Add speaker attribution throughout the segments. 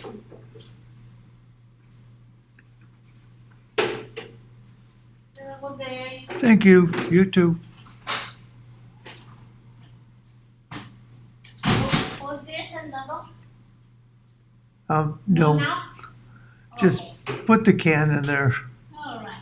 Speaker 1: Have a good day.
Speaker 2: Thank you. You too.
Speaker 1: Was this another?
Speaker 2: No,
Speaker 1: Now?
Speaker 2: just
Speaker 1: Okay.
Speaker 2: put the can in there.
Speaker 1: All right.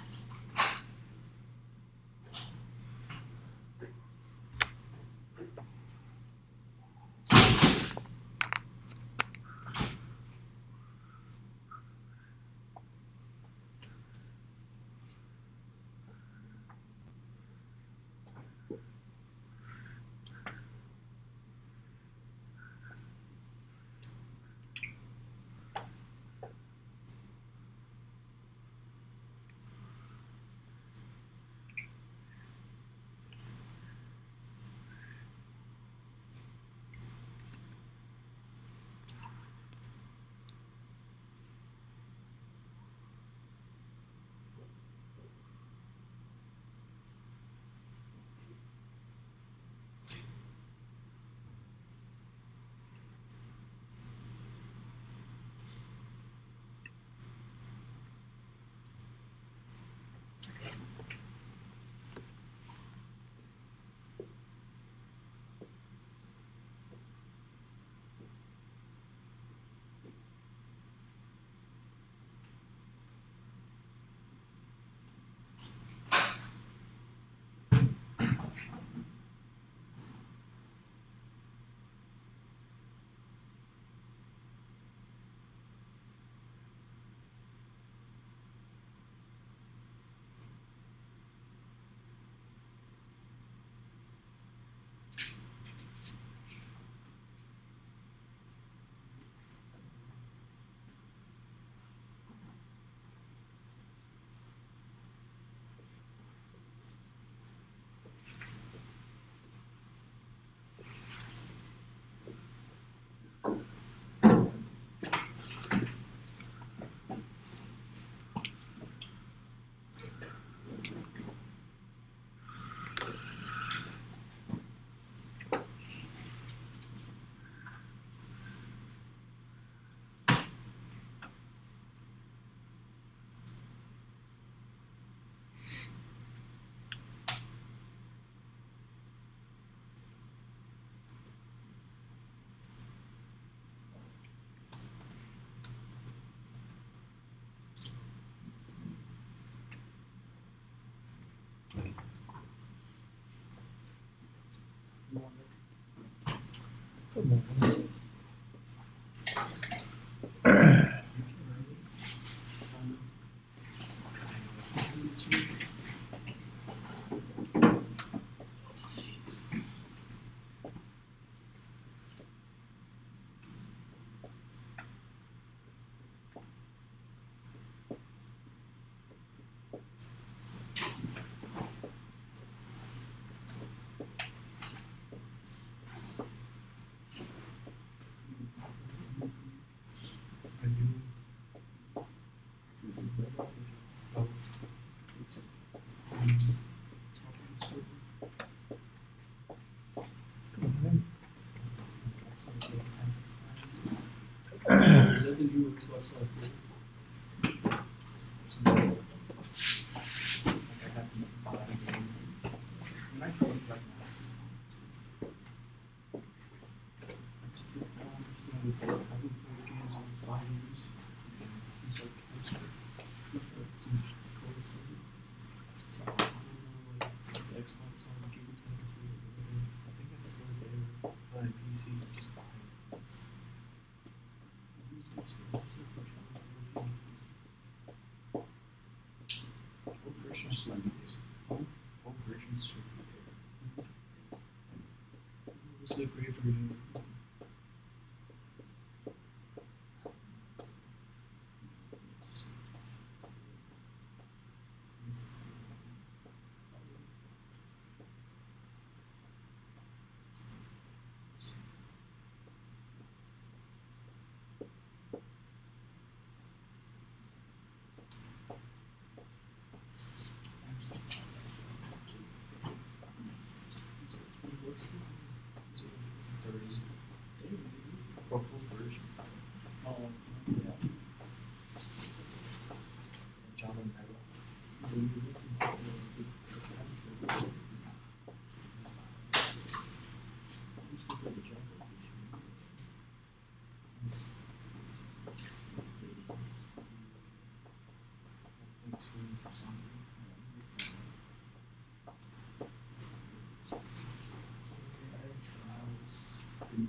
Speaker 3: New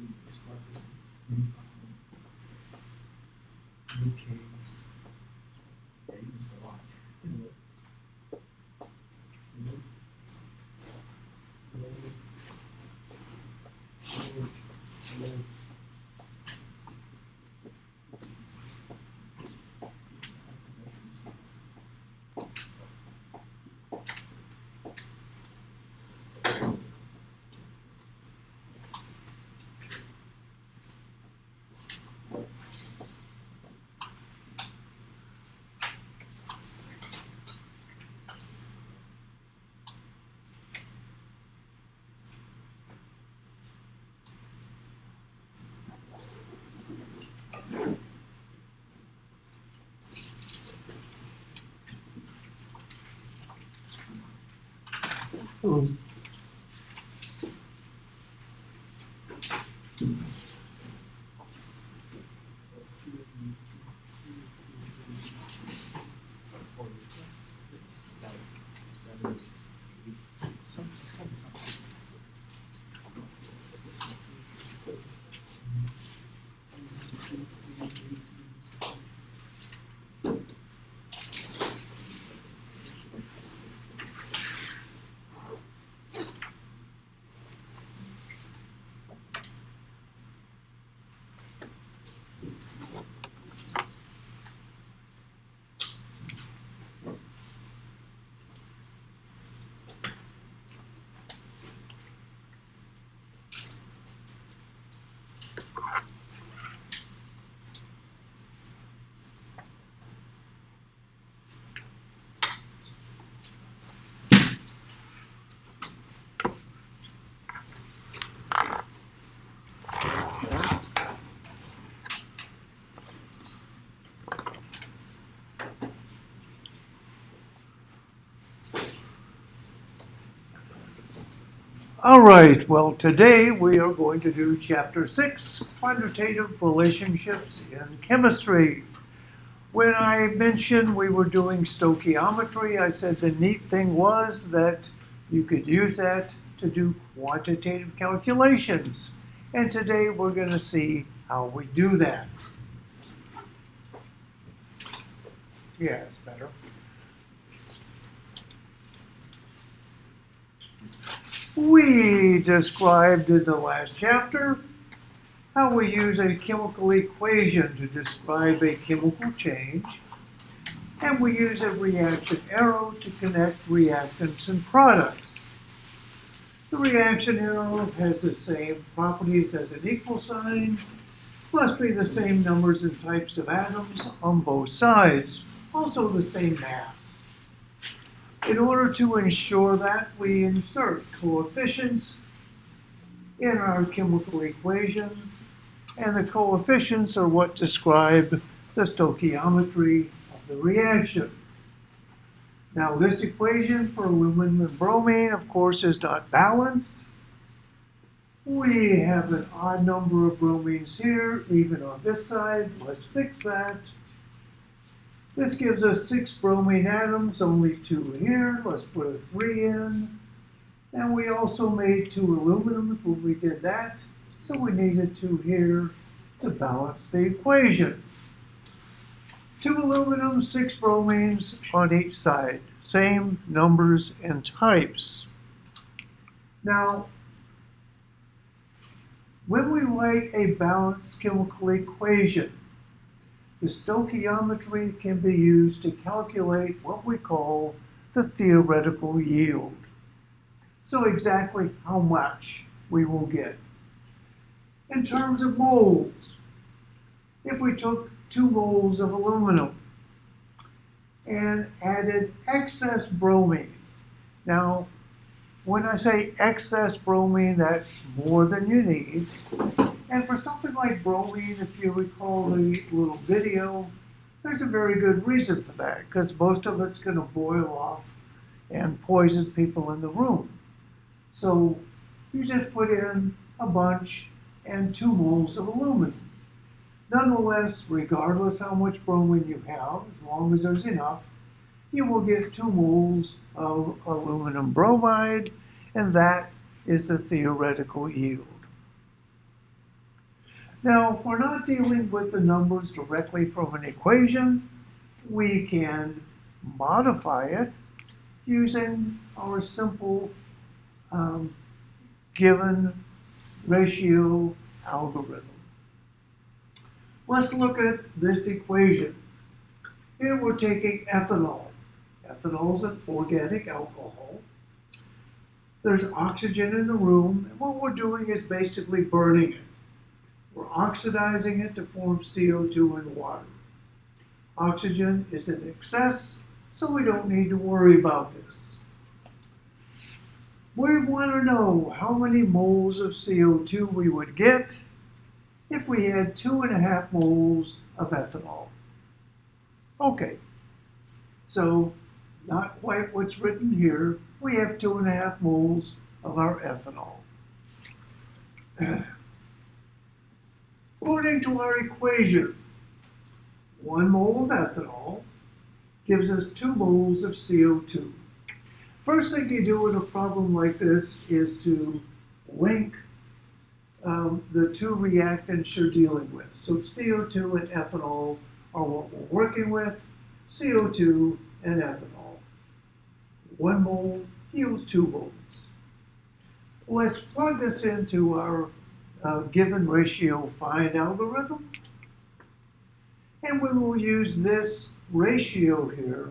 Speaker 3: caves. Yeah, you missed a lot.
Speaker 2: um, All right, well, today we are going to do Chapter 6, Quantitative Relationships in Chemistry. When I mentioned we were doing stoichiometry, I said the neat thing was that you could use that to do quantitative calculations. And today we're going to see how we do that. Yeah, it's better. We described in the last chapter how we use a chemical equation to describe a chemical change, and we use a reaction arrow to connect reactants and products. The reaction arrow has the same properties as an equal sign, must be the same numbers and types of atoms on both sides, also the same mass. In order to ensure that, we insert coefficients in our chemical equation, and the coefficients are what describe the stoichiometry of the reaction. Now, this equation for aluminum and bromine, of course, is not balanced. We have an odd number of bromines here, even on this side. Let's fix that. This gives us 6 bromine atoms, only 2 here. Let's put a 3 in. And we also made 2 aluminums when we did that, so we needed 2 here to balance the equation. 2 aluminums, 6 bromines on each side. Same numbers and types. Now, when we write a balanced chemical equation, the stoichiometry can be used to calculate what we call the theoretical yield. So exactly how much we will get. In terms of moles, if we took 2 moles of aluminum and added excess bromine. Now, when I say excess bromine, that's more than you need. And for something like bromine, if you recall the little video, there's a very good reason for that, because most of it's going to boil off and poison people in the room. So you just put in a bunch and 2 moles of aluminum. Nonetheless, regardless how much bromine you have, as long as there's enough, you will get 2 moles of aluminum bromide, and that is the theoretical yield. Now, if we're not dealing with the numbers directly from an equation, we can modify it using our simple given ratio algorithm. Let's look at this equation. Here we're taking ethanol. Ethanol is an organic alcohol. There's oxygen in the room, and what we're doing is basically burning it. We're oxidizing it to form CO2 and water. Oxygen is in excess, so we don't need to worry about this. We want to know how many moles of CO2 we would get if we had 2.5 moles of ethanol. Okay, so not quite what's written here. We have 2.5 moles of our ethanol. According to our equation, 1 mole of ethanol gives us 2 moles of CO2. First thing you do in a problem like this is to link the two reactants you're dealing with. So CO2 and ethanol are what we're working with. CO2 and ethanol. 1 mole yields 2 moles. Let's plug this into our given ratio find algorithm. And we will use this ratio here.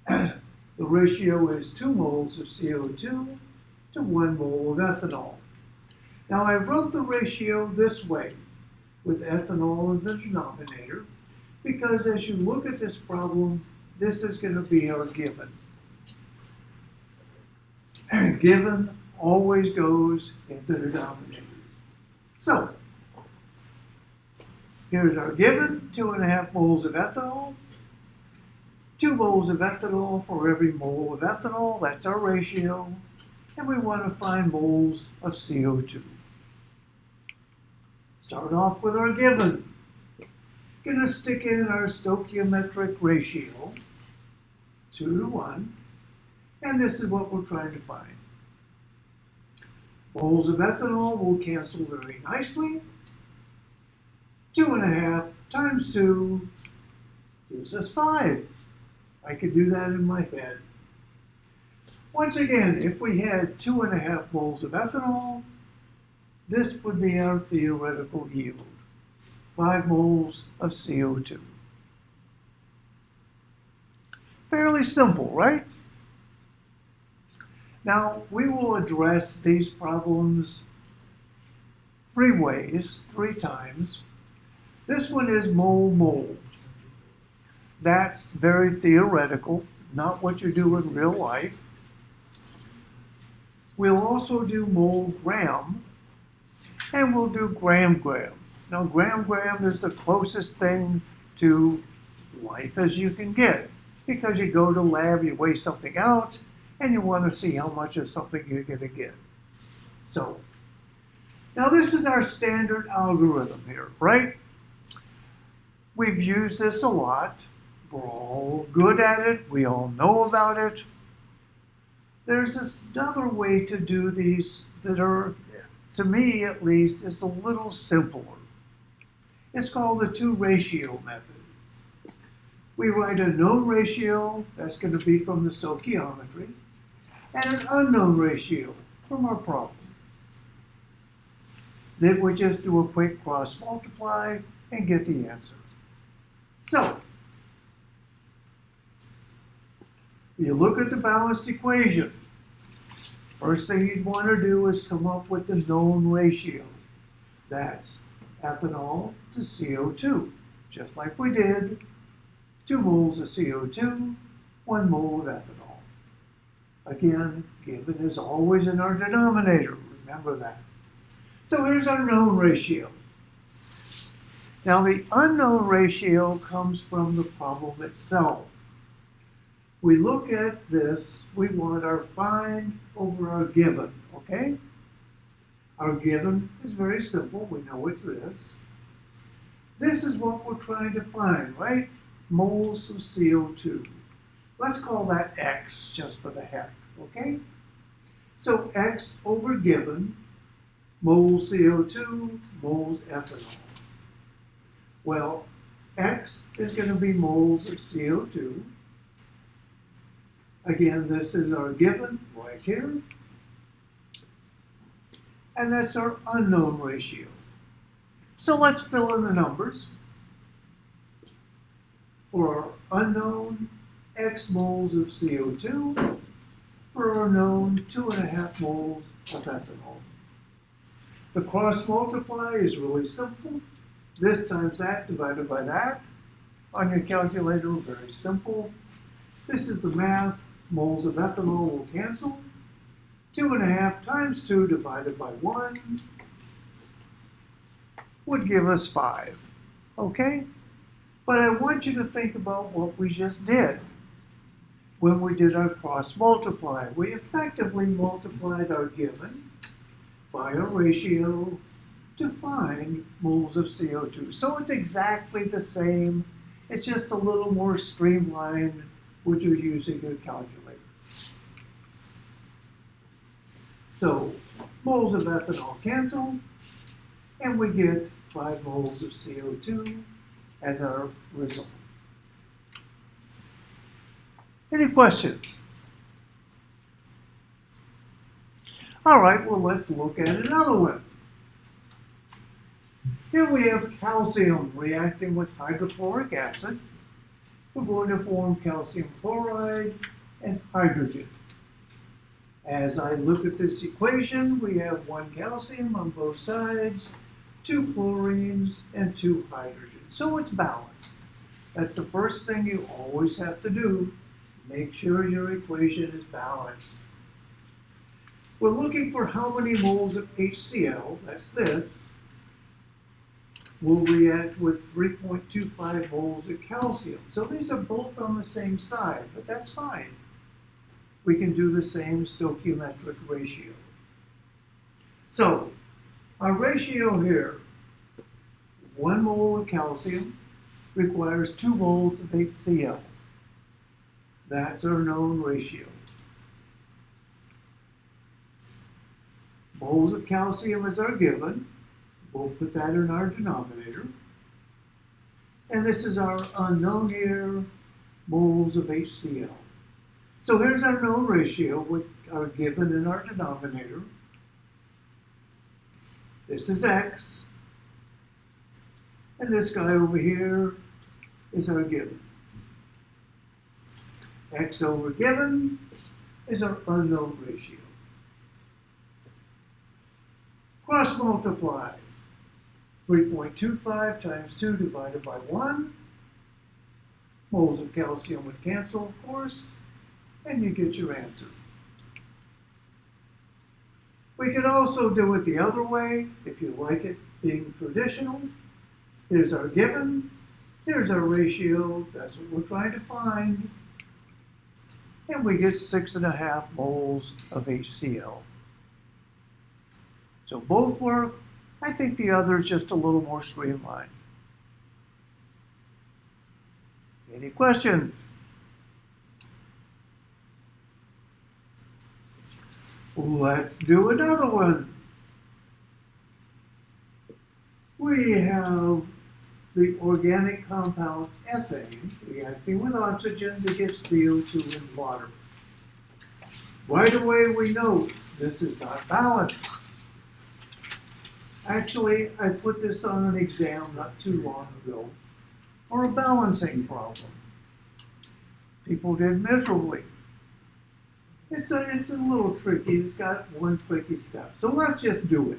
Speaker 2: The ratio is 2 moles of CO2 to 1 mole of ethanol. Now I wrote the ratio this way, with ethanol in the denominator, because as you look at this problem, this is going to be our given. And given always goes in the denominator. So, here's our given, 2.5 moles of ethanol. 2 moles of ethanol for every mole of ethanol, that's our ratio. And we want to find moles of CO2. Start off with our given. Going to stick in our stoichiometric ratio, 2 to 1. And this is what we're trying to find. Moles of ethanol will cancel very nicely. 2.5 times 2 gives us 5. I could do that in my head. Once again, if we had 2.5 moles of ethanol, this would be our theoretical yield. 5 moles of CO2. Fairly simple, right? Now, we will address these problems 3 ways, 3 times. This one is mole-mole. That's very theoretical, not what you do in real life. We'll also do mole-gram, and we'll do gram-gram. Now, gram-gram is the closest thing to life as you can get, because you go to the lab, you weigh something out, and you want to see how much of something you're going to get. So, now this is our standard algorithm here, right? We've used this a lot. We're all good at it. We all know about it. There's this another way to do these that are, to me at least, is a little simpler. It's called the 2-ratio method. We write a known ratio, that's going to be from the stoichiometry, and an unknown ratio from our problem. Then we just do a quick cross multiply and get the answer. So, you look at the balanced equation. First thing you'd want to do is come up with the known ratio. That's ethanol to CO2, just like we did. 2 moles of CO2, 1 mole of ethanol. Again, given is always in our denominator, remember that. So here's our known ratio. Now the unknown ratio comes from the problem itself. We look at this, we want our find over our given, okay? Our given is very simple, we know it's this. This is what we're trying to find, right? Moles of CO2. Let's call that X just for the heck, okay? So X over given moles CO2, moles ethanol. Well, X is going to be moles of CO2. Again, this is our given right here. And that's our unknown ratio. So let's fill in the numbers. For our unknown, X moles of CO2. For our known, 2.5 moles of ethanol. The cross multiply is really simple. This times that divided by that. On your calculator, very simple. This is the math. Moles of ethanol will cancel. 2.5 times 2 divided by 1 would give us 5. Okay? But I want you to think about what we just did when we did our cross multiply. We effectively multiplied our given by a ratio to find moles of CO2. So it's exactly the same. It's just a little more streamlined when you're using a calculator. So moles of ethanol cancel, and we get 5 moles of CO2 as our result. Any questions? All right, well, let's look at another one. Here we have calcium reacting with hydrochloric acid. We're going to form calcium chloride and hydrogen. As I look at this equation, we have 1 calcium on both sides, 2 chlorines, and 2 hydrogens. So it's balanced. That's the first thing you always have to do. Make sure your equation is balanced. We're looking for how many moles of HCl, that's this, will react with 3.25 moles of calcium. So these are both on the same side, but that's fine. We can do the same stoichiometric ratio. So our ratio here, 1 mole of calcium requires 2 moles of HCl. That's our known ratio. Moles of calcium is our given. We'll put that in our denominator. And this is our unknown here, moles of HCl. So here's our known ratio with our given in our denominator. This is X. And this guy over here is our given. X over given is our unknown ratio. Cross multiply. 3.25 times 2 divided by 1. Moles of calcium would cancel, of course, and you get your answer. We could also do it the other way, if you like it being traditional. Here's our given, here's our ratio, that's what we're trying to find, and we get 6.5 moles of HCl. So both work. I think the other is just a little more streamlined. Any questions? Let's do another one. We have the organic compound ethane reacting with oxygen to get CO2 in water. Right away we know this is not balanced. Actually, I put this on an exam not too long ago for a balancing problem. People did miserably. It's a little tricky. It's got one tricky step. So let's just do it.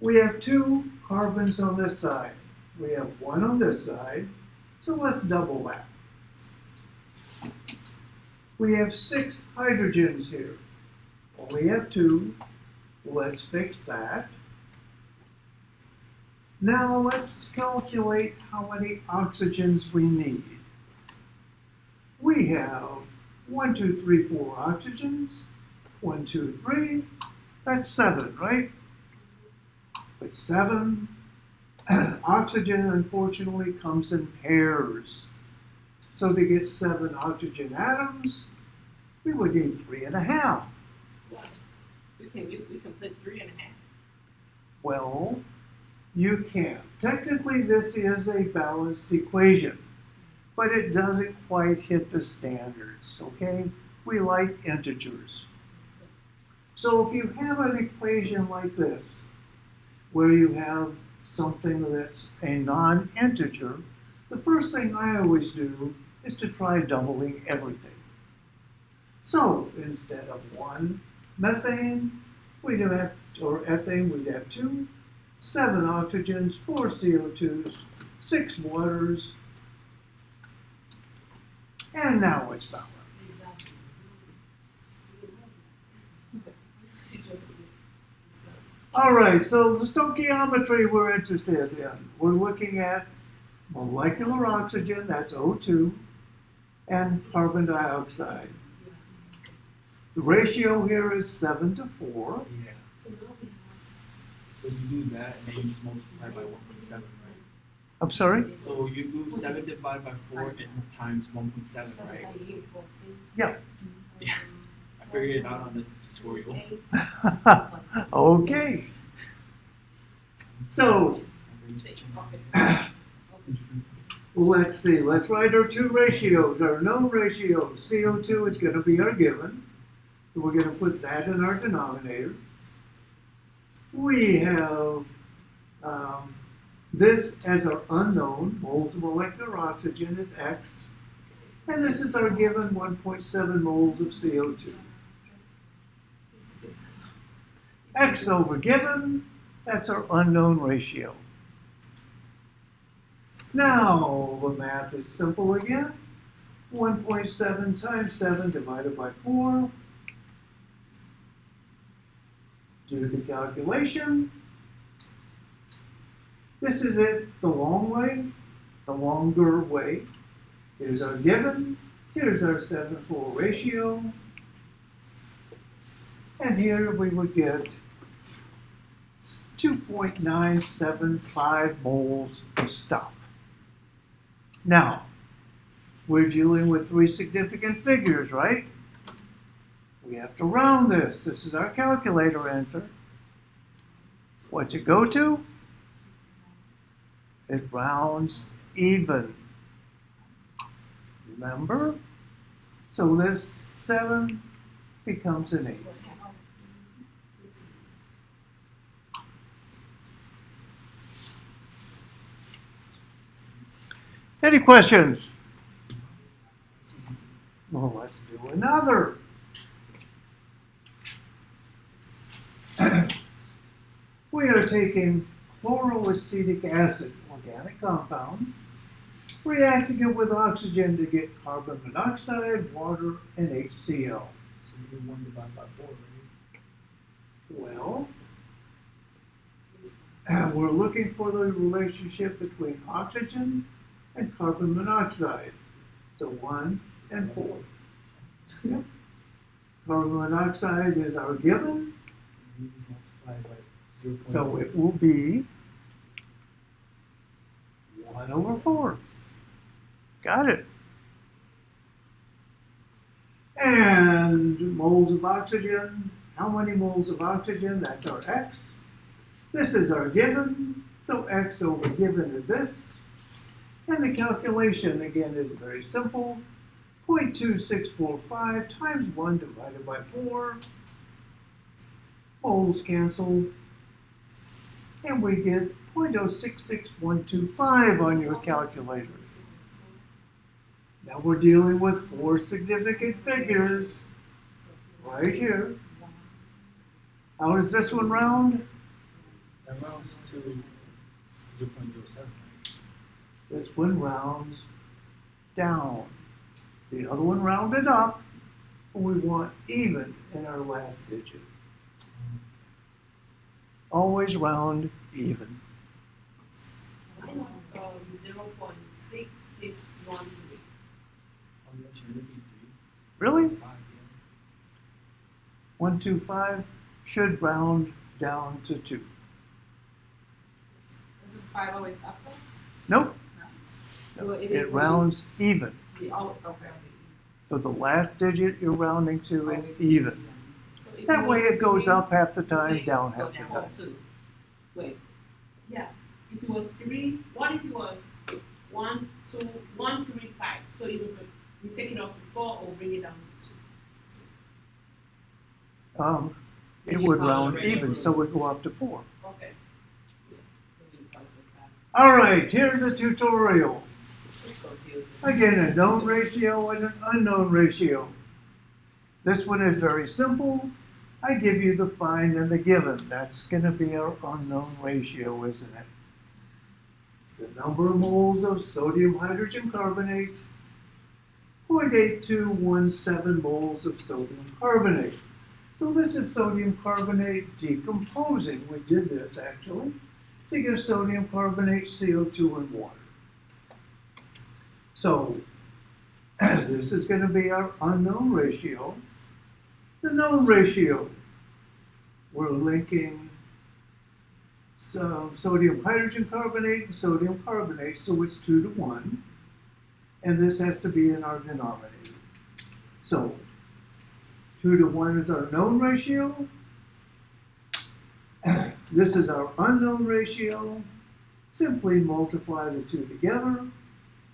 Speaker 2: We have 2 carbons on this side. We have 1 on this side. So let's double that. We have 6 hydrogens here. Well, we have 2. Let's fix that. Now let's calculate how many oxygens we need. We have 1, 2, 3, 4 oxygens. 1, 2, 3. That's 7, right? But 7. Oxygen, unfortunately, comes in pairs. So to get 7 oxygen atoms, we would need 3.5.
Speaker 3: What?
Speaker 4: We can put 3.5.
Speaker 2: Well, you can. Technically, this is a balanced equation, but it doesn't quite hit the standards, okay? We like integers. So if you have an equation like this, where you have something that's a non-integer, the first thing I always do is to try doubling everything. So instead of 1 methane, we'd have, or ethane, we'd have 2, 7 oxygens, 4 CO2s, 6 waters, and now it's balanced.
Speaker 4: She just so.
Speaker 2: All right, so the stoichiometry we're interested in. We're looking at molecular oxygen, that's O2, and carbon dioxide. The ratio here is 7 to 4.
Speaker 3: Yeah. So you do that and then you just multiply by 1.7, right?
Speaker 2: I'm sorry?
Speaker 3: So you do 7 divided by 4 and times 1.7, right?
Speaker 2: Yeah.
Speaker 3: Yeah. I figured it out on the tutorial.
Speaker 2: Okay. So, let's see. Let's write our two ratios, our known ratios. CO2 is going to be our given. So we're going to put that in our denominator. We have this as our unknown. Moles of molecular oxygen is X. And this is our given 1.7 moles of CO2. X over given, that's our unknown ratio. Now, the math is simple again. 1.7 times 7 divided by 4. Do the calculation. This is it, the long way, the longer way. Here's our given. Here's our 7:4 ratio. And here we would get 2.975 moles of stuff. Now, we're dealing with three significant figures, right? We have to round this. This is our calculator answer. What's it go to? It rounds even. Remember? So this 7 becomes an 8. Any questions? Well, let's do another. We are taking chloroacetic acid, organic compound, reacting it with oxygen to get carbon monoxide, water, and HCl.
Speaker 3: So you do 1 divided by 4, right?
Speaker 2: Well, we're looking for the relationship between oxygen and carbon monoxide. So 1 and 4. Yep. Carbon monoxide is our given,
Speaker 3: You just multiply by 0.
Speaker 2: so it will be 1 over 4. Got it. And moles of oxygen, how many moles of oxygen? That's our X. This is our given, so X over given is this. And the calculation, again, is very simple. 0.2645 times 1 divided by 4. Moles cancel. And we get 0.066125 on your calculator. Now we're dealing with 4 significant figures right here. How does this one round?
Speaker 3: That rounds to 0.07.
Speaker 2: This one rounds down. The other one rounded up, and we want even in our last digit. Always round even.
Speaker 4: I know 0.6613.
Speaker 3: Oh, yeah, should it be 3?
Speaker 2: Really?
Speaker 3: It's 5, yeah.
Speaker 2: 125 should round down to 2.
Speaker 4: Is it 5 always up?
Speaker 2: Nope.
Speaker 4: Well, it
Speaker 2: It
Speaker 4: is
Speaker 2: rounds even.
Speaker 4: Oh, okay.
Speaker 2: So the last digit you're rounding to is even.
Speaker 4: So if
Speaker 2: That way it goes up half the time, down
Speaker 5: Go
Speaker 2: half the
Speaker 5: down
Speaker 2: time.
Speaker 5: two. Wait, yeah, if it was three, what if it was 1, 2, 1, 3, 5? So it was, we take it up to 4 or bring it down to 2?
Speaker 2: It would round even, so it would go up to 4.
Speaker 5: Okay.
Speaker 2: All right, here's a tutorial.
Speaker 5: It's confusing.
Speaker 2: Again, a known ratio and an unknown ratio. This one is very simple. I give you the find and the given. That's going to be our unknown ratio, isn't it? The number of moles of sodium hydrogen carbonate, 0.8217 moles of sodium carbonate. So this is sodium carbonate decomposing. We did this actually to get sodium carbonate, CO2, and water. So this is going to be our unknown ratio. The known ratio, we're linking some sodium hydrogen carbonate and sodium carbonate, so it's 2 to 1. And this has to be in our denominator. So 2 to 1 is our known ratio. This is our unknown ratio. Simply multiply the two together.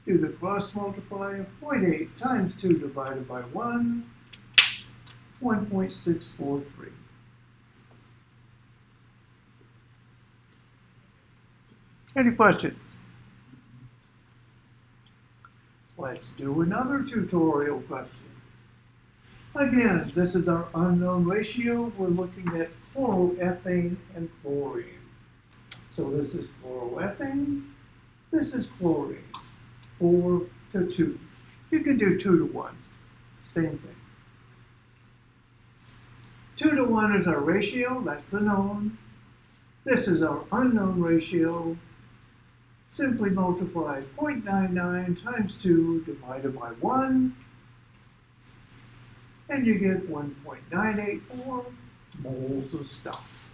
Speaker 2: Do the cross multiply. 0.8 times 2 divided by 1. 1.643. Any questions? Let's do another tutorial question. Again, this is our unknown ratio. We're looking at chloroethane and chlorine. So this is chloroethane. This is chlorine. 4 to 2. You can do 2 to 1. Same thing. 2 to 1 is our ratio. That's the known. This is our unknown ratio. Simply multiply 0.99 times 2 divided by 1. And you get 1.984 moles of stuff.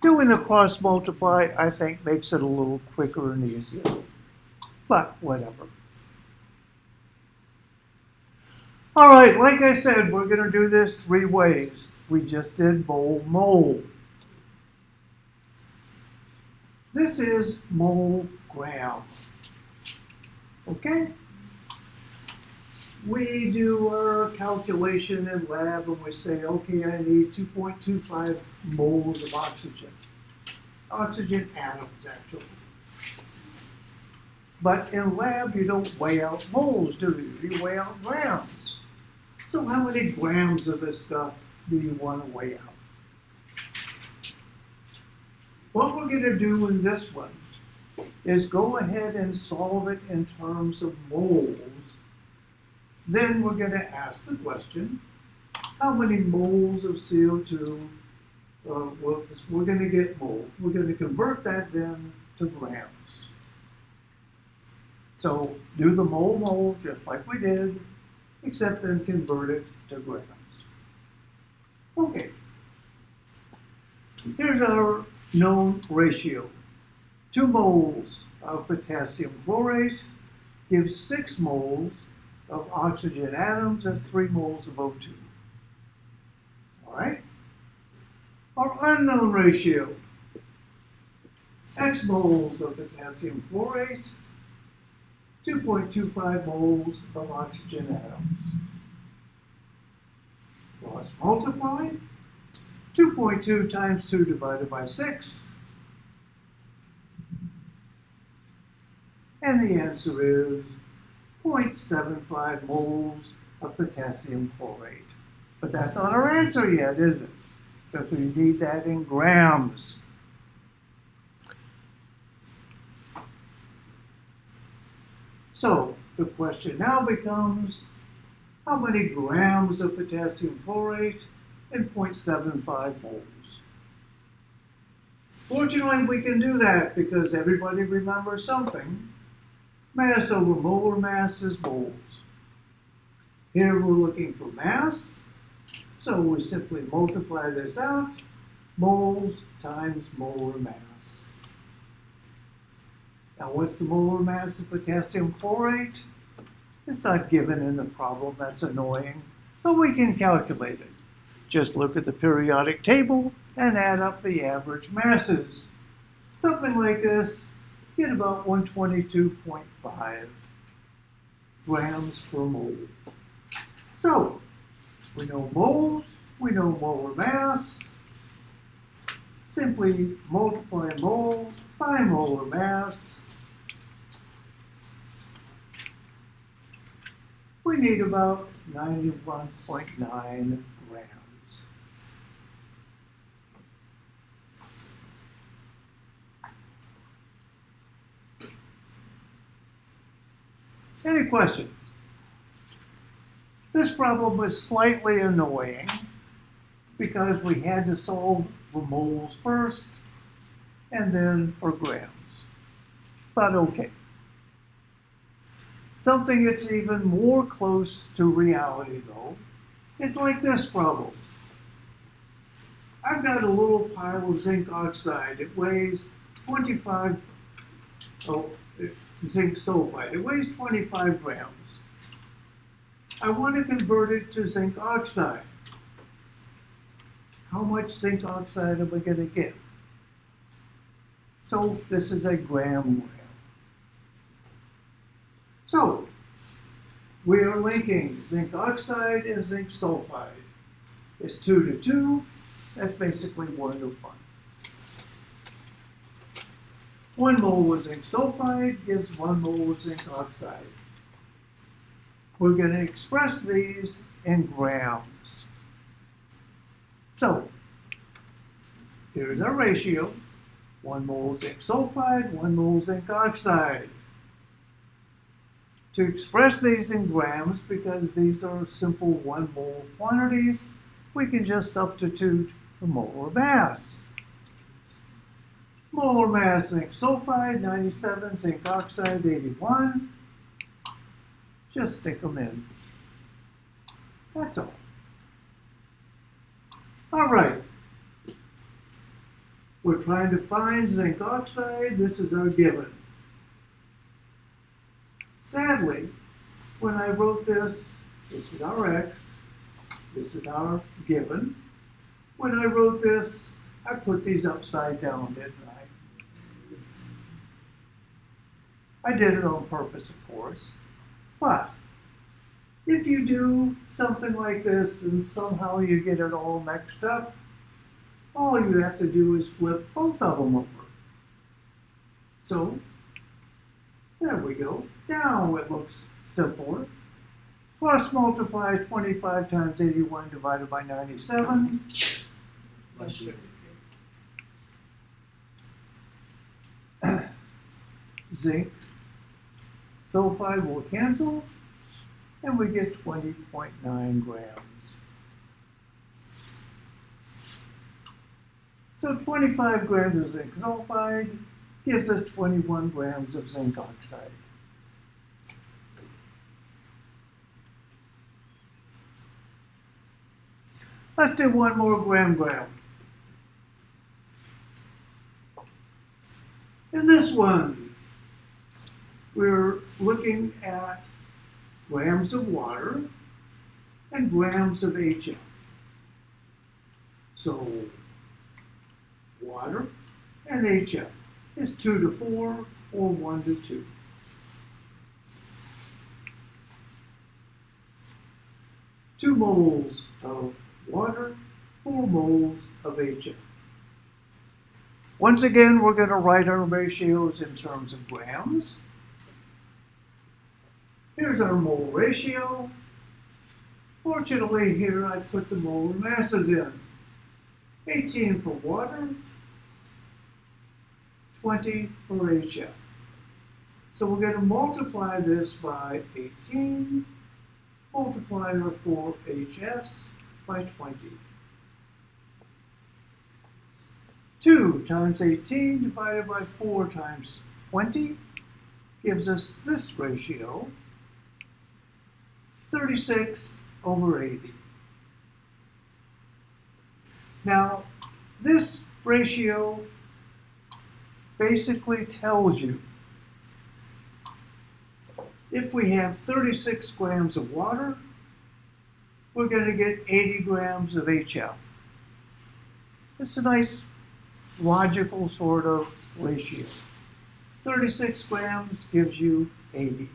Speaker 2: Doing the cross multiply, I think, makes it a little quicker and easier. But whatever. All right, like I said, we're going to do this 3 ways. We just did mole. This is mole gram. Okay? We do our calculation in lab and we say, okay, I need 2.25 moles of oxygen. Oxygen atoms, actually. But in lab, you don't weigh out moles, do you? You weigh out grams. So how many grams of this stuff do you want to weigh out? What we're going to do in this one is go ahead and solve it in terms of moles. Then we're going to ask the question, how many moles of CO2, we're going to get moles. We're going to convert that then to grams. So do the mole just like we did, except then convert it to grams. Okay. Here's our known ratio. 2 moles of potassium chlorate gives 6 moles of oxygen atoms and 3 moles of O2. All right? Our unknown ratio. X moles of potassium chlorate, 2.25 moles of oxygen atoms. Cross multiply. 2.2 times 2 divided by 6. And the answer is 0.75 moles of potassium chlorate. But that's not our answer yet, is it? Because we need that in grams. So the question now becomes, how many grams of potassium chlorate in 0.75 moles? Fortunately, we can do that because everybody remembers something. Mass over molar mass is moles. Here we're looking for mass, so we simply multiply this out, moles times molar mass. Now what's the molar mass of potassium chlorate? It's not given in the problem, that's annoying. but we can calculate it. Just look at the periodic table and add up the average masses. Something like this, get about 122.5 grams per mole. So, we know moles, we know molar mass. Simply multiply moles by molar mass. We need about 91.9 grams. Any questions? This problem was slightly annoying because we had to solve for moles first and then for grams. But okay. Something that's even more close to reality though is like this problem. I've got a little pile of zinc oxide. It weighs 25, zinc sulfide. It weighs 25 grams. I want to convert it to zinc oxide. How much zinc oxide am I going to get? So this is a gram. So we are linking zinc oxide and zinc sulfide. It's 2 to 2. That's basically 1 to 1. 1 mole of zinc sulfide gives 1 mole of zinc oxide. We're going to express these in grams. So, here's our ratio. 1 mole zinc sulfide, 1 mole zinc oxide. To express these in grams, because these are simple 1 mole quantities, we can just substitute the molar mass. Molar mass zinc sulfide, 97, zinc oxide, 81. Just stick them in. That's all. All right. We're trying to find zinc oxide. This is our given. Sadly, when I wrote this, this is our x, this is our given. When I wrote this, I put these upside down, didn't I? I did it on purpose, of course. But if you do something like this and somehow you get it all mixed up, all you have to do is flip both of them over. So, there we go. Now it looks simpler. Cross multiply 25 times 81 divided by 97.
Speaker 3: Bless you.
Speaker 2: Zinc sulfide will cancel, and we get 20.9 grams. So 25 grams of zinc sulfide gives us 21 grams of zinc oxide. Let's do one more gram. In this one, we're looking at grams of water and grams of HF. So water and HF is 2 to 4 or 1 to 2. Two moles of water, 4 moles of HF. Once again, we're going to write our ratios in terms of grams. Here's our mole ratio. Fortunately, here I put the molar masses in. 18 for water, 20 for HF. So we're going to multiply this by 18, multiply our 4 HFs by 20. 2 times 18 divided by 4 times 20 gives us this ratio, 36 over 80. Now, this ratio basically tells you if we have 36 grams of water we're going to get 80 grams of HF. It's a nice logical sort of ratio. 36 grams gives you 80.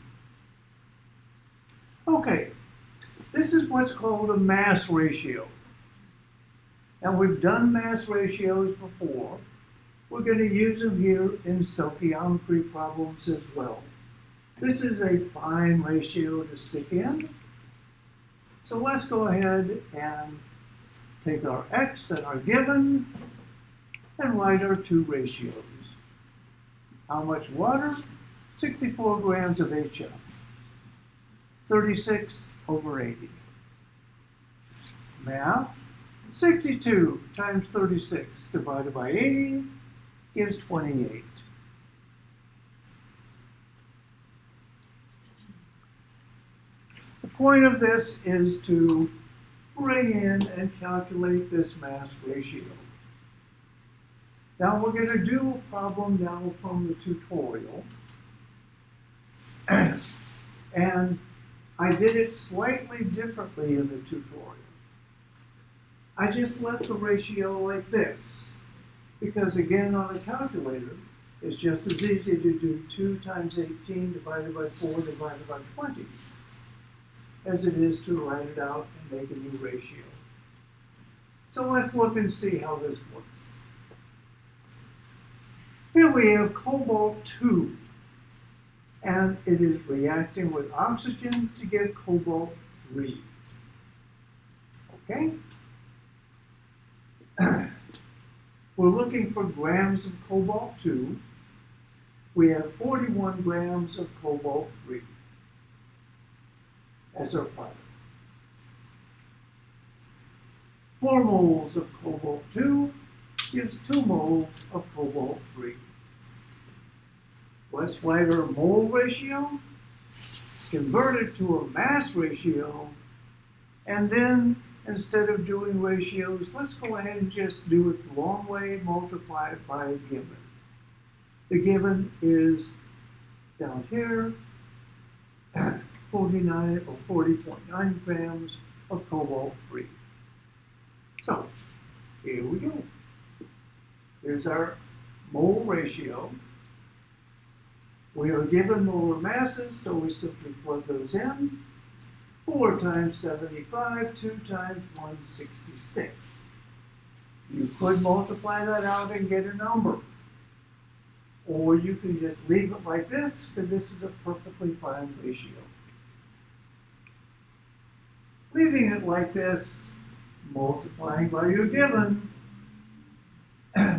Speaker 2: Okay, this is what's called a mass ratio. And we've done mass ratios before. We're going to use them here in stoichiometry problems as well. This is a fine ratio to stick in. So let's go ahead and take our x and our given and write our two ratios. How much water? 64 grams of HF. 36 over 80. Math, 62 times 36 divided by 80 gives 28. The point of this is to bring in and calculate this mass ratio. Now we're going to do a problem now from the tutorial. And I did it slightly differently in the tutorial. I just left the ratio like this, because again on a calculator, it's just as easy to do 2 times 18 divided by 4 divided by 20 as it is to write it out and make a new ratio. So let's look and see how this works. Here we have cobalt-2, and it is reacting with oxygen to get cobalt-3. Okay? We're looking for grams of cobalt-2. We have 41 grams of cobalt-3 as our product. 4 moles of cobalt-2 gives 2 moles of cobalt-3. Let's write our mole ratio, convert it to a mass ratio, and then instead of doing ratios, let's go ahead and just do it the long way, multiply it by a given. The given is down here, 49 or 40.9 grams of cobalt-3. So, here we go. Here's our mole ratio. We are given molar masses, so we simply plug those in. 4 times 75, 2 times 166. You could multiply that out and get a number. Or you can just leave it like this, because this is a perfectly fine ratio. Leaving it like this, multiplying by your given,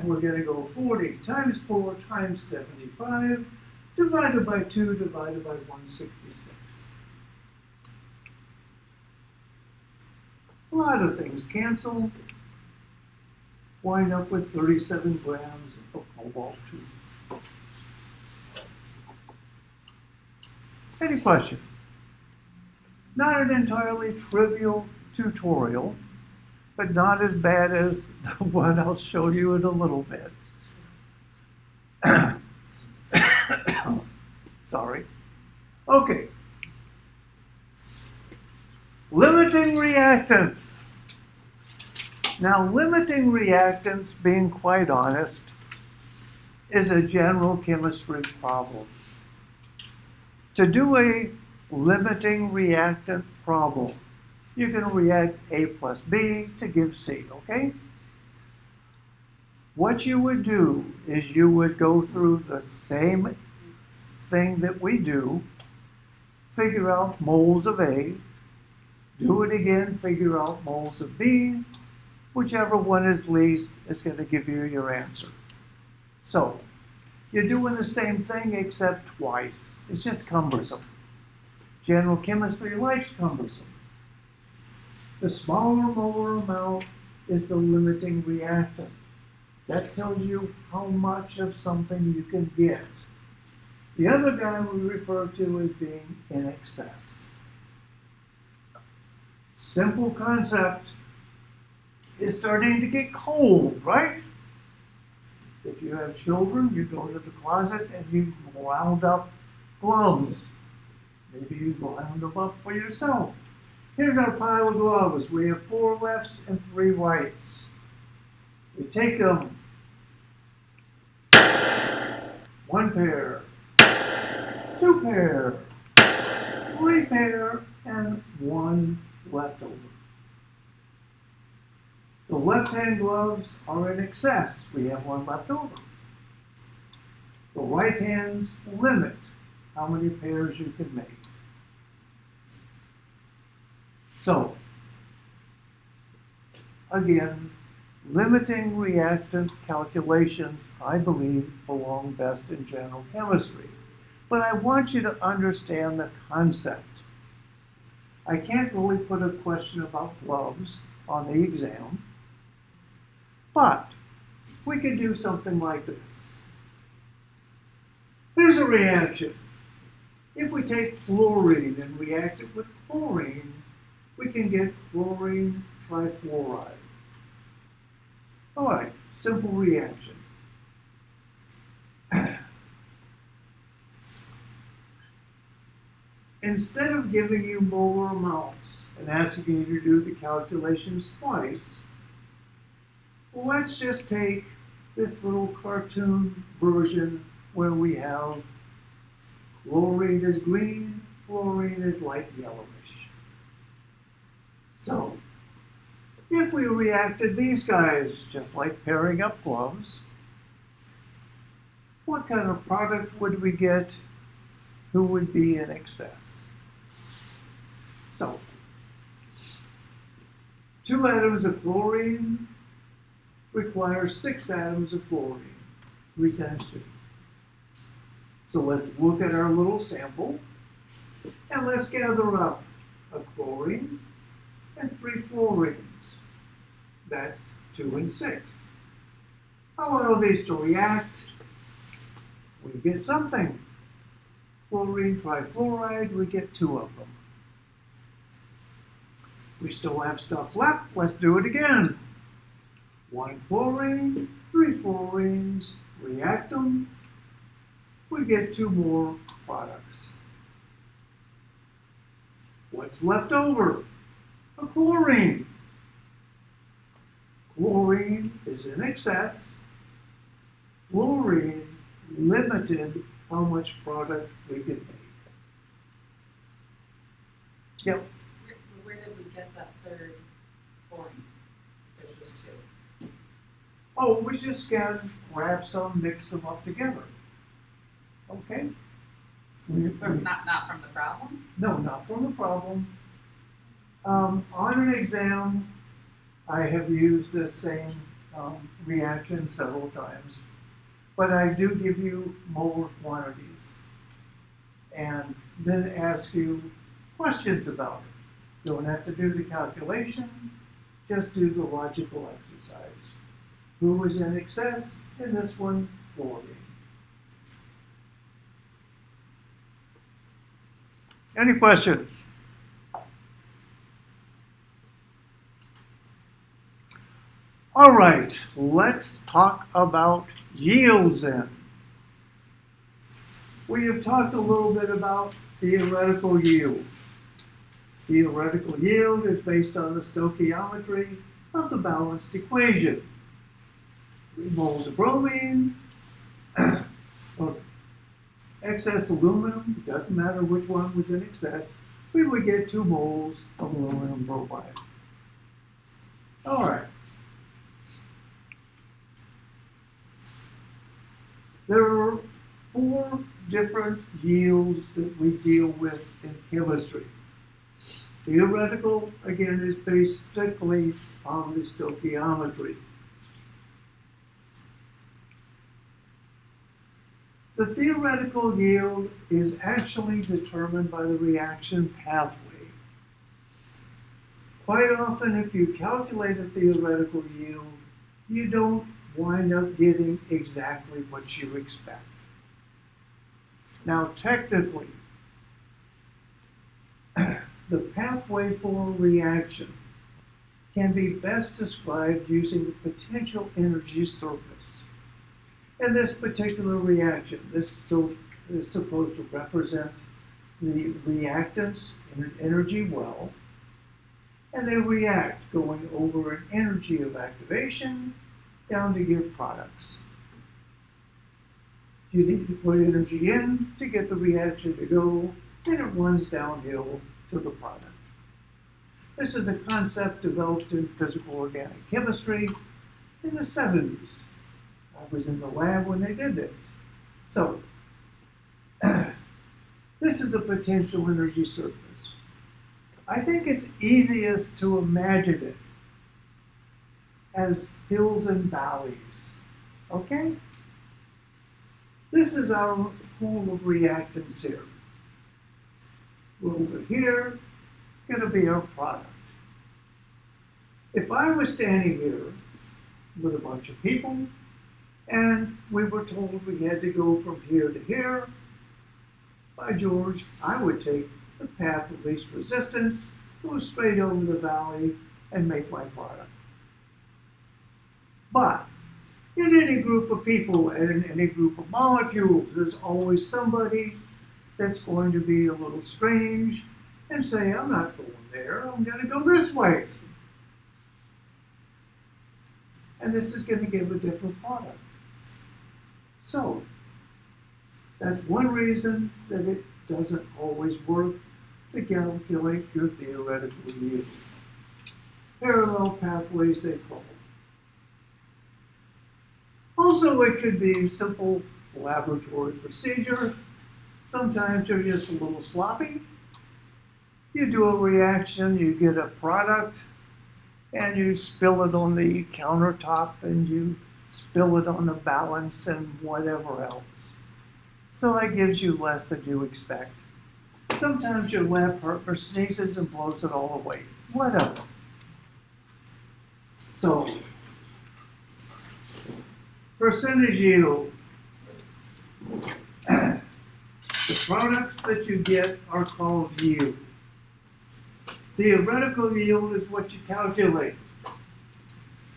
Speaker 2: we're going to go 40 times 4 times 75, divided by 2 divided by 166. A lot of things cancel. Wind up with 37 grams of cobalt-2. Any questions? Not an entirely trivial tutorial, but not as bad as the one I'll show you in a little bit. Sorry. Okay. Limiting reactants. Now, limiting reactants, being quite honest, is a general chemistry problem. To do a limiting reactant problem, you're going to react A plus B to give C, okay? What you would do is you would go through the same thing that we do, figure out moles of A, do it again, figure out moles of B, whichever one is least is going to give you your answer. So, you're doing the same thing except twice. It's just cumbersome. General chemistry likes cumbersome. The smaller molar amount is the limiting reactant. That tells you how much of something you can get. The other guy we refer to as being in excess. Simple concept. It's starting to get cold, right? If you have children, you go to the closet and you round up gloves. Maybe you round them up for yourself. Here's our pile of gloves. We have 4 lefts and 3 rights. We take them. 1 pair, 2 pair, 3 pair, and 1 leftover. The left-hand gloves are in excess. We have 1 left over. The right hands limit how many pairs you can make. So, again, limiting reactant calculations, I believe, belong best in general chemistry. But I want you to understand the concept. I can't really put a question about gloves on the exam, but we can do something like this. Here's a reaction. If we take fluorine and react it with chlorine, we can get chlorine trifluoride. All right, simple reaction. Instead of giving you molar amounts and asking you to do the calculations twice, let's just take this little cartoon version where we have chlorine is green, fluorine is light yellowish. So, if we reacted these guys just like pairing up gloves, what kind of product would we get? Who would be in excess? So, 2 atoms of chlorine require 6 atoms of fluorine, 3 times 2. So let's look at our little sample, and let's gather up a chlorine and 3 fluorines. That's 2 and 6. Allow these to react. We get something. Fluorine trifluoride, we get 2 of them. We still have stuff left. Let's do it again. 1 chlorine, 3 fluorines, react them. We get 2 more products. What's left over? A chlorine. Chlorine is in excess. Fluorine limited how much product we could make. Yep.
Speaker 6: Where did we get that third chlorine? There's just 2.
Speaker 2: Oh, we just can grab some, mix them up together. Okay?
Speaker 6: Not from the problem?
Speaker 2: No, not from the problem. On an exam, I have used this same reaction several times, but I do give you molar quantities and then ask you questions about it. You don't have to do the calculation, just do the logical exercise. Who was in excess? In this one, fluorine. Any questions? All right, let's talk about yields then. We have talked a little bit about theoretical yield. Theoretical yield is based on the stoichiometry of the balanced equation. 3 moles of bromine, or excess aluminum, it doesn't matter which one was in excess, we would get 2 moles of aluminum bromide. All right. There are 4 different yields that we deal with in chemistry. Theoretical, again, is based strictly on the stoichiometry. The theoretical yield is actually determined by the reaction pathway. Quite often, if you calculate a theoretical yield, you don't wind up getting exactly what you expect. Now, technically, the pathway for a reaction can be best described using the potential energy surface. In this particular reaction, this is supposed to represent the reactants in an energy well, and they react, going over an energy of activation down to give products. You need to put energy in to get the reaction to go, and it runs downhill to the product. This is a concept developed in physical organic chemistry in the 70s. I was in the lab when they did this. So, this is the potential energy surface. I think it's easiest to imagine it as hills and valleys, okay? This is our pool of reactants here. Over here, gonna be our product. If I was standing here with a bunch of people and we were told we had to go from here to here, by George, I would take the path of least resistance, go straight over the valley, and make my product. But in any group of people and in any group of molecules, there's always somebody that's going to be a little strange and say, I'm not going there, I'm going to go this way. And this is going to give a different product. So, that's one reason that it doesn't always work to calculate your theoretical yield. Parallel pathways, they call them. Also, it could be simple laboratory procedure. Sometimes you're just a little sloppy. You do a reaction, you get a product, and you spill it on the countertop, and you spill it on the balance and whatever else. So that gives you less than you expect. Sometimes your lab partner sneezes and blows it all away. Whatever. So, percentage yield. The products that you get are called yield. Theoretical yield is what you calculate.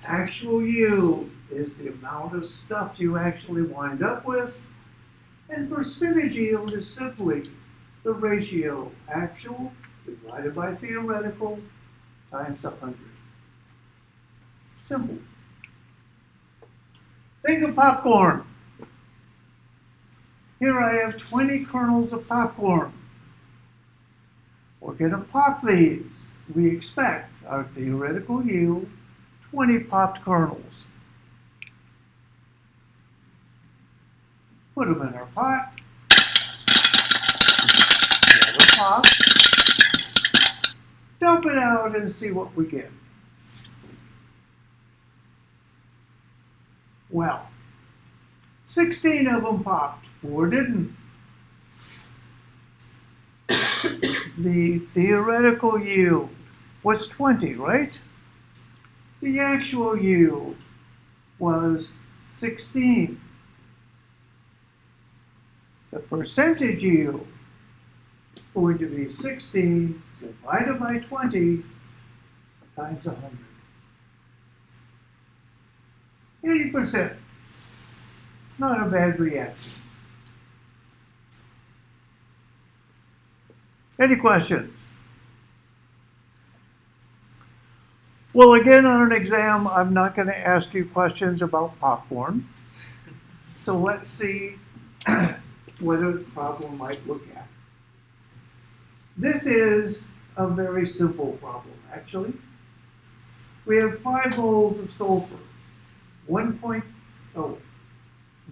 Speaker 2: Actual yield is the amount of stuff you actually wind up with. And percentage yield is simply the ratio actual divided by theoretical times 100. Simple. Think of popcorn. Here I have 20 kernels of popcorn. We're going to pop these. We expect our theoretical yield, 20 popped kernels. Put them in our pot. Another pop. Dump it out and see what we get. Well, 16 of them popped, 4 didn't. The theoretical yield was 20, right? The actual yield was 16. The percentage yield is going to be 16 divided by 20 times 100. 80%. Not a bad reaction. Any questions? Well, again, on an exam, I'm not going to ask you questions about popcorn. So let's see what a problem might look at. This is a very simple problem, actually. We have 5 moles of sulfur. 1.0.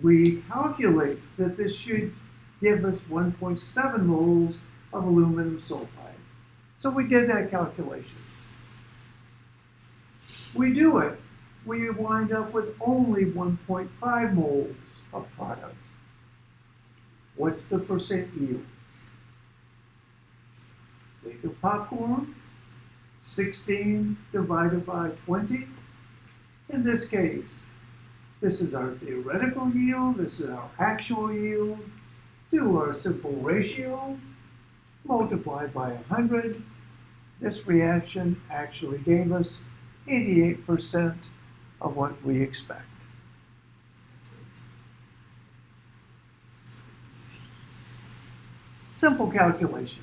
Speaker 2: We calculate that this should give us 1.7 moles of aluminum sulfide. So we did that calculation. We do it. We wind up with only 1.5 moles of product. What's the percent yield? Think of popcorn. 16 divided by 20. In this case, this is our theoretical yield. This is our actual yield. Do our simple ratio. Multiply by 100. This reaction actually gave us 88% of what we expect. Simple calculation.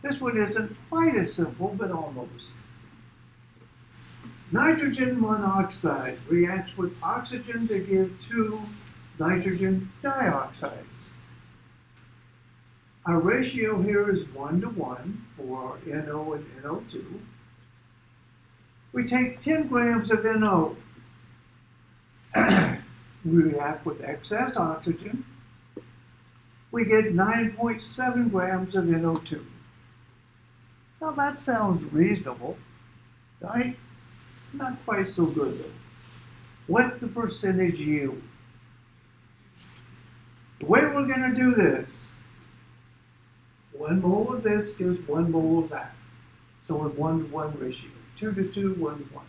Speaker 2: This one isn't quite as simple, but almost. Nitrogen monoxide reacts with oxygen to give two nitrogen dioxides. Our ratio here is 1:1 for NO and NO2. We take 10 grams of NO. We react with excess oxygen. We get 9.7 grams of NO2. Now that sounds reasonable, right? Not quite so good though. What's the percentage yield? The way we're going to do this, 1 mole of this gives 1 mole of that. So a 1:1 ratio, 2:2, 1:1.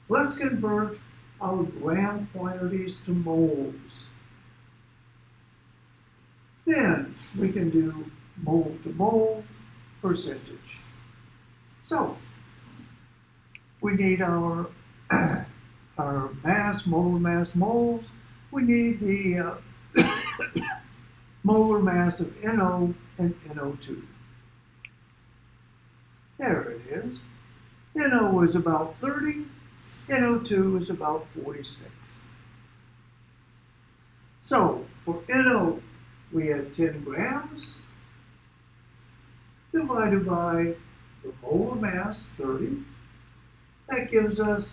Speaker 2: Let's convert our gram quantities to moles. Then we can do mole to mole percentage. So we need our mass, molar mass, moles. We need the molar mass of NO and NO2. There it is. NO is about 30, NO2 is about 46. So for NO, we have 10 grams divided by the molar mass, 30. That gives us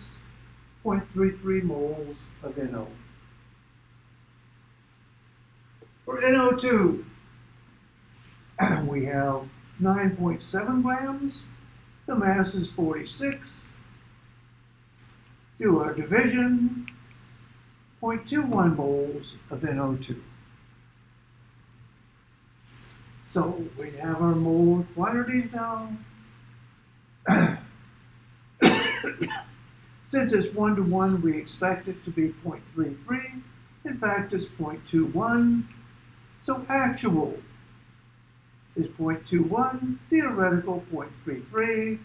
Speaker 2: 0.33 moles of NO. For NO2, we have 9.7 grams. The mass is 46. Do our division, 0.21 moles of NO2. So we have our molar quantities now. Since it's 1:1, we expect it to be 0.33. In fact, it's 0.21. So actual is 0.21, theoretical 0.33.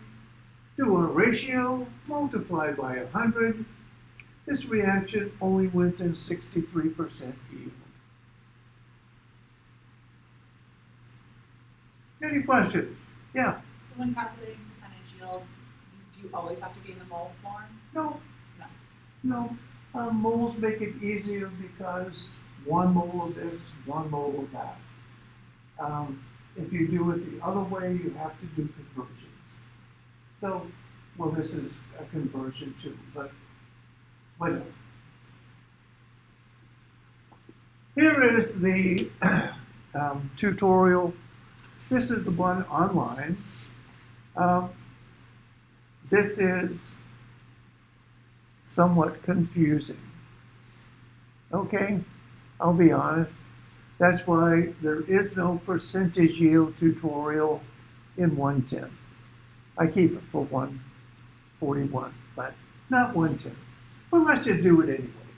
Speaker 2: Do our ratio, multiply by 100. This reaction only went in 63% yield. Any questions? Yeah.
Speaker 6: So when calculating percentage yield, do you always have to be in the mole form?
Speaker 2: No.
Speaker 6: No.
Speaker 2: No. Moles make it easier because 1 mole of this, 1 mole of that. If you do it the other way, you have to do conversions. So, well, this is a conversion too, but whatever. Here is the tutorial. This is the one online. This is somewhat confusing. Okay, I'll be honest. That's why there is no percentage yield tutorial in 110. I keep it for 141, but not 110. But let's just do it anyway.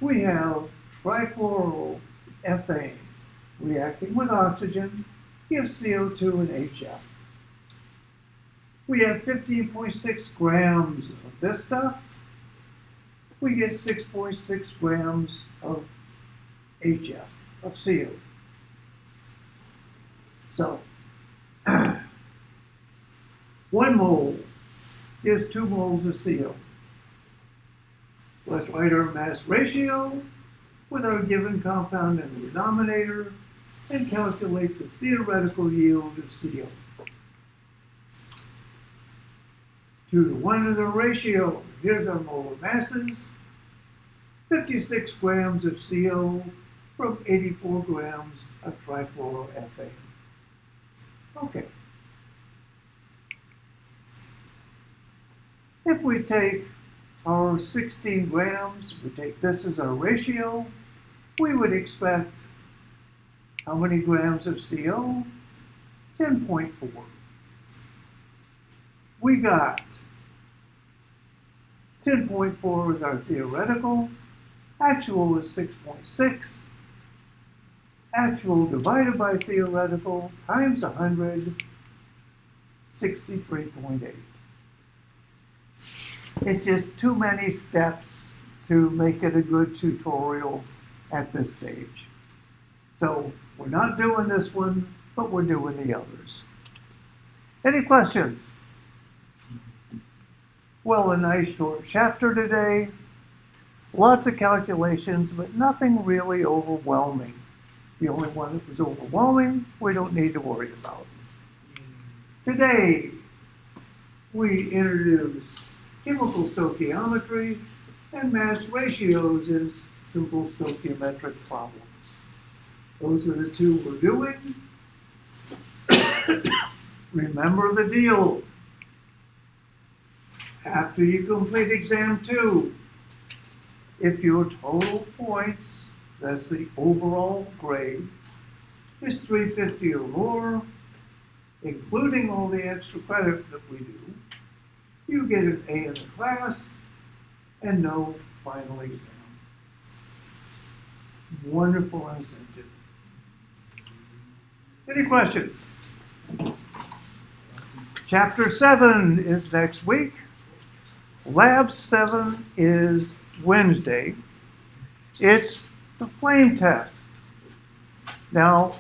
Speaker 2: We have trifluoroethane reacting with oxygen, gives CO2 and HF. We have 15.6 grams of this stuff. We get 6.6 grams of HF, of CO. So, 1 mole gives 2 moles of CO. Let's write our mass ratio with our given compound in the denominator and calculate the theoretical yield of CO. 2:1 is our ratio. Here's our molar masses. 56 grams of CO from 84 grams of trifluoroethane. Okay. If we take our 16 grams, we take this as our ratio, we would expect how many grams of CO? 10.4. We got 10.4 is our theoretical, actual is 6.6, actual divided by theoretical times 100, 63.8. It's just too many steps to make it a good tutorial at this stage. So we're not doing this one. but we're doing the others. Any questions? Well, a nice short chapter today. Lots of calculations, but nothing really overwhelming. The only one that was overwhelming, we don't need to worry about. Today, we introduce chemical stoichiometry and mass ratios in simple stoichiometric problems. Those are the two we're doing. Remember the deal. After you complete exam 2, if your total points, that's the overall grade, is 350 or more, including all the extra credit that we do, you get an A in the class and no final exam. Wonderful incentive. Any questions? Chapter 7 is next week. Lab 7 is Wednesday. It's the flame test. Now,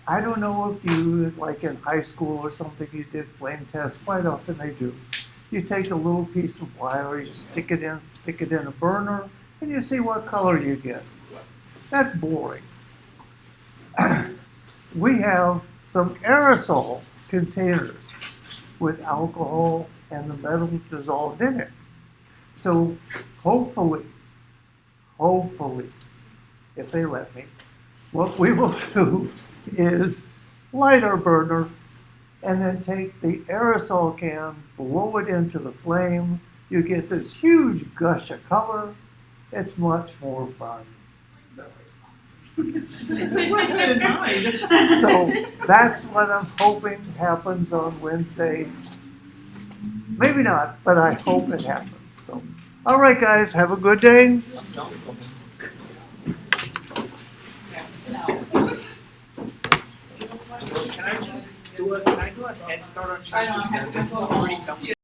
Speaker 2: I don't know if you, like in high school or something, you did flame tests. Quite often they do. You take a little piece of wire, you stick it in a burner, and you see what color you get. That's boring. We have some aerosol containers with alcohol and the metals dissolved in it. So hopefully, if they let me, what we will do is light our burner and then take the aerosol can, blow it into the flame. You get this huge gush of color. It's much more fun. So that's what I'm hoping happens on Wednesday. Maybe not, but I hope it happens. So, all right, guys, have a good day.
Speaker 3: Can I do a head start on chapter 7?